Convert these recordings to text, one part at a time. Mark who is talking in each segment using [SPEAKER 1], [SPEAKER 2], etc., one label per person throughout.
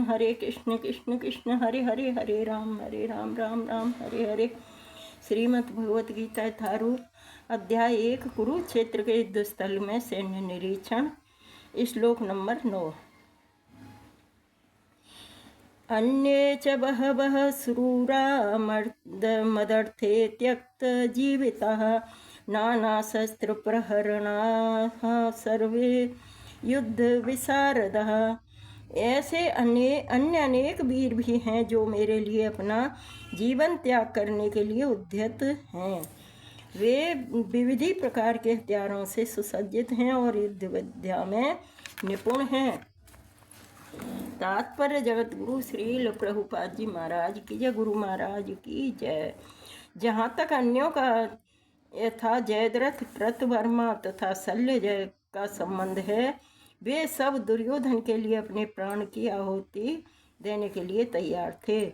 [SPEAKER 1] हरे कृष्ण कृष्ण कृष्ण हरे हरे, हरे राम राम राम हरे हरे। श्रीमद् भगवत गीता यथारूप अध्याय 1 कुरुक्षेत्र के युद्ध स्थल में सैन्य निरीक्षण। श्लोक नंबर 9। अन्ये च बहवः शूरा मदर्थे त्यक्तजीविताः नानाशस्त्रप्रहरणाः सर्वे युद्धविशारदाः। ऐसे अन्य अनेक वीर भी हैं जो मेरे लिए अपना जीवन त्याग करने के लिए उद्यत हैं। वे विविध प्रकार के हथियारों से सुसज्जित हैं और युद्ध विद्या में निपुण हैं। तात्पर्य जगत गुरु श्रील प्रभुपाद जी महाराज की जय, गुरु महाराज की जय। जहाँ तक अन्यों का यथा जयद्रथ कृतवर्मा तथा शल्य जय का संबंध है, वे सब दुर्योधन के लिए अपने प्राण की आहुति देने के लिए तैयार थे।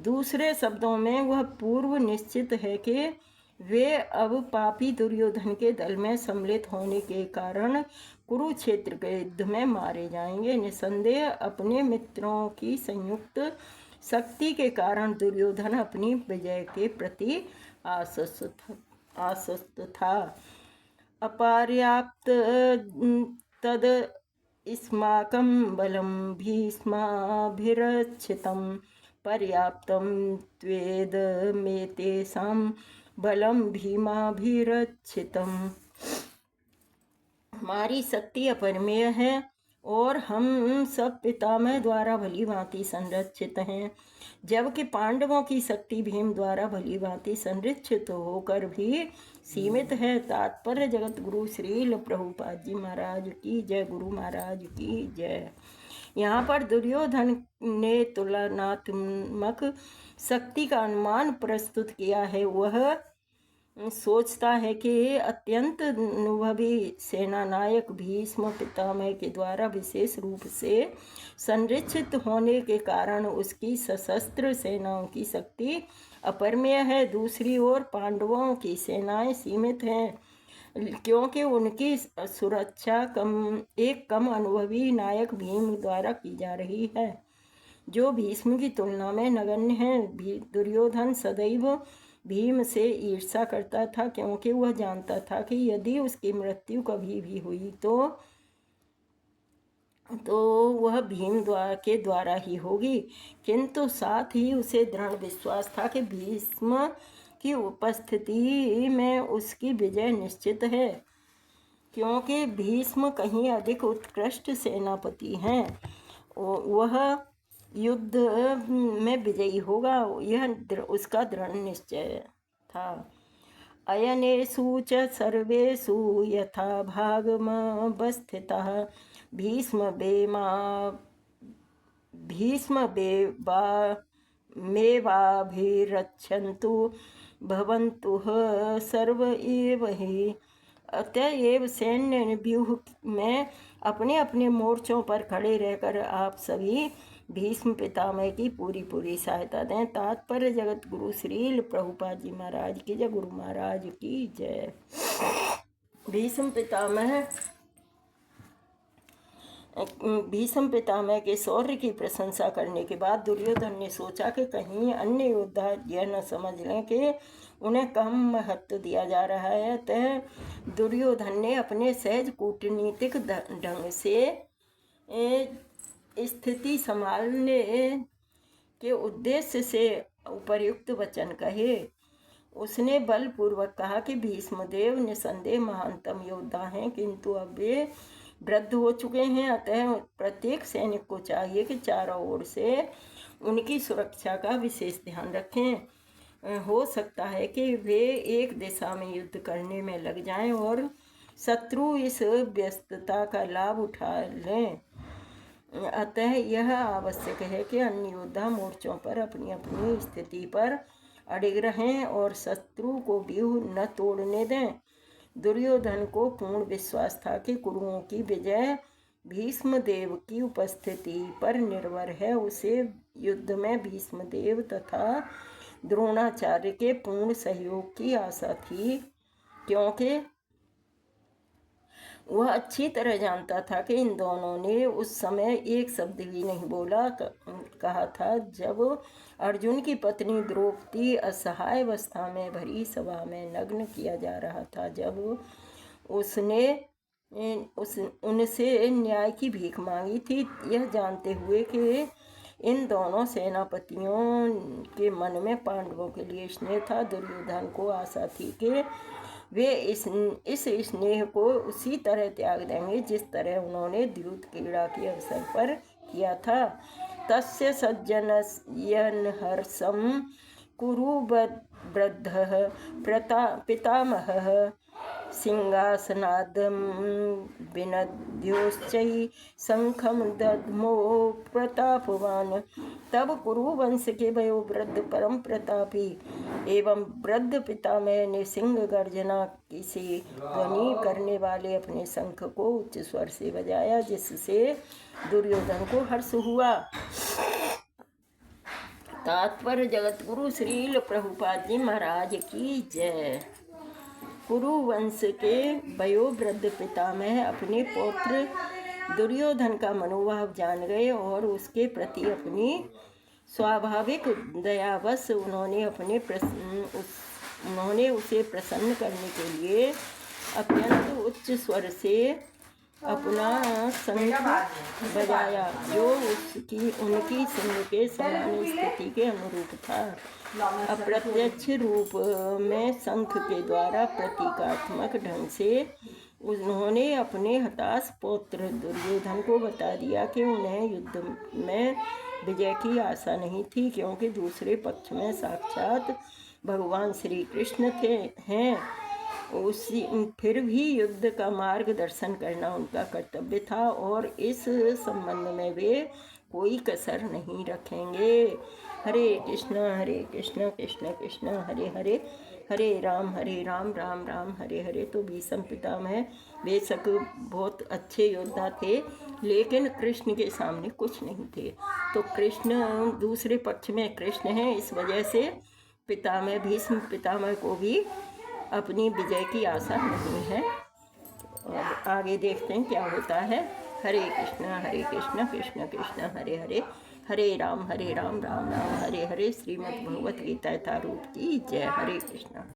[SPEAKER 1] दूसरे शब्दों में वह पूर्व निश्चित है कि वे अब पापी दुर्योधन के दल में सम्मिलित होने के कारण कुरुक्षेत्र के युद्ध में मारे जाएंगे। निसंदेह अपने मित्रों की संयुक्त शक्ति के कारण दुर्योधन अपनी विजय के प्रति आश्वस्त था। अपर्याप्त तद अस्माकं बलं भीष्माभिरक्षितं पर्याप्तं त्वेदमेतेषां बलं भीमाभिरक्षितम्। हमारी शक्ति अपरिमेय है और हम सब पितामह द्वारा भली भांति संरक्षित हैं, जबकि पांडवों की शक्ति भीम द्वारा भली भांति संरक्षित होकर भी सीमित है। तात्पर्य जगत गुरु श्रील प्रभुपाद जी महाराज की जय, गुरु महाराज की जय। यहाँ पर दुर्योधन ने तुलनात्मक शक्ति का अनुमान प्रस्तुत किया है। वह सोचता है कि अत्यंत अनुभवी सेनानायक भीष्म पितामह के द्वारा विशेष रूप से संरक्षित होने के कारण उसकी सशस्त्र सेनाओं की शक्ति अपरिमेय है। दूसरी ओर पांडवों की सेनाएं सीमित हैं, क्योंकि उनकी सुरक्षा कम अनुभवी नायक भीम द्वारा की जा रही है, जो भीष्म की तुलना में नगण्य है। दुर्योधन सदैव भीम से ईर्ष्या करता था, क्योंकि वह जानता था कि यदि उसकी मृत्यु कभी भी हुई तो वह भीम के द्वारा ही होगी। किंतु साथ ही उसे दृढ़ विश्वास था कि भीष्म की उपस्थिति में उसकी विजय निश्चित है, क्योंकि भीष्म कहीं अधिक उत्कृष्ट सेनापति हैं। वह युद्ध में विजयी होगा, यह उसका दृढ़ निश्चय था। अयनेषु च सर्वेषु यथा भागमवस्थितः भीष्ममेवाभिरक्षन्तु भवन्तुः सर्व एव हि। अतएव सैन्य व्यूह में अपने अपने मोर्चों पर खड़े रहकर आप सभी भीष्म पितामह की पूरी सहायता दें। तात्पर्य जगत गुरु श्रील प्रभुपाद जी महाराज की जय, गुरु महाराज की जय। भीष्म पितामह के शौर्य की प्रशंसा करने के बाद दुर्योधन ने सोचा कि कहीं अन्य योद्धा यह न समझ लें कि उन्हें कम महत्व दिया जा रहा है। अतः दुर्योधन ने अपने सहज कूटनीतिक ढंग से स्थिति संभालने के उद्देश्य से उपर्युक्त वचन कहे। उसने बलपूर्वक कहा कि भीष्मदेव निसंदेह महानतम योद्धा हैं, किंतु अब वे वृद्ध हो चुके हैं। अतः प्रत्येक सैनिक को चाहिए कि चारों ओर से उनकी सुरक्षा का विशेष ध्यान रखें। हो सकता है कि वे एक दिशा में युद्ध करने में लग जाएं और शत्रु इस व्यस्तता का लाभ उठा लें। अतः यह आवश्यक है कि अन्य योद्धा मोर्चों पर अपनी अपनी स्थिति पर अड़िग रहें और शत्रु को व्यूह न तोड़ने दें। दुर्योधन को पूर्ण विश्वास था कि कुरुओं की विजय भीष्मदेव की उपस्थिति पर निर्भर है। उसे युद्ध में भीष्मदेव तथा द्रोणाचार्य के पूर्ण सहयोग की आशा थी, क्योंकि वह अच्छी तरह जानता था कि इन दोनों ने उस समय एक शब्द भी नहीं बोला। कहा था जब अर्जुन की पत्नी द्रौपदी असहाय अवस्था में भरी सभा में नग्न किया जा रहा था, जब उसने उनसे न्याय की भीख मांगी थी, यह जानते हुए कि इन दोनों सेनापतियों के मन में पांडवों के लिए स्नेह था। दुर्योधन को आशा थी कि वे इस स्नेह को उसी तरह त्याग देंगे जिस तरह उन्होंने द्यूत क्रीड़ा के अवसर पर किया था। तस्य सज्जनयनहर्षं कुरु वृद्धः पितामहः सिंहासनादं विनद्योश्चै शंखं दद्मो प्रतापवान्। तब कुरु वंश के वयोवृद्ध परम प्रतापी एवं वृद्ध पितामह ने सिंह गर्जना से ध्वनि करने वाले अपने शंख को उच्च स्वर से बजाया, जिससे दुर्योधन को हर्ष हुआ। तात्पर्य जगतगुरु श्रील प्रभुपाद जी महाराज की जय। कुरु वंश के वयोवृद्ध पितामह अपने पौत्र दुर्योधन का मनोभाव जान गए और उसके प्रति अपनी स्वाभाविक दयावश उन्होंने उसे प्रसन्न करने के लिए अत्यंत उच्च स्वर से अपना शंख बजाया, जो उनकी सिंह के समान स्थिति के अनुरूप था। अप्रत्यक्ष रूप में शंख के द्वारा प्रतीकात्मक ढंग से उन्होंने अपने हताश पौत्र दुर्योधन को बता दिया कि उन्हें युद्ध में विजय की आशा नहीं थी, क्योंकि दूसरे पक्ष में साक्षात भगवान श्री कृष्ण हैं। फिर भी युद्ध का मार्गदर्शन करना उनका कर्तव्य था और इस संबंध में वे कोई कसर नहीं रखेंगे। हरे कृष्ण कृष्ण कृष्ण हरे हरे, हरे राम राम राम हरे हरे। तो भीष्म पितामह बेशक बहुत अच्छे योद्धा थे, लेकिन कृष्ण के सामने कुछ नहीं थे। तो कृष्ण दूसरे पक्ष में कृष्ण है, इस वजह से भीष्म पितामह को भी अपनी विजय की आशा नहीं है। और आगे देखते हैं क्या होता है। हरे कृष्ण कृष्ण कृष्ण हरे हरे, हरे राम राम राम हरे हरे। श्रीमद् भगवत गीता यथारूप की जय। हरे कृष्ण।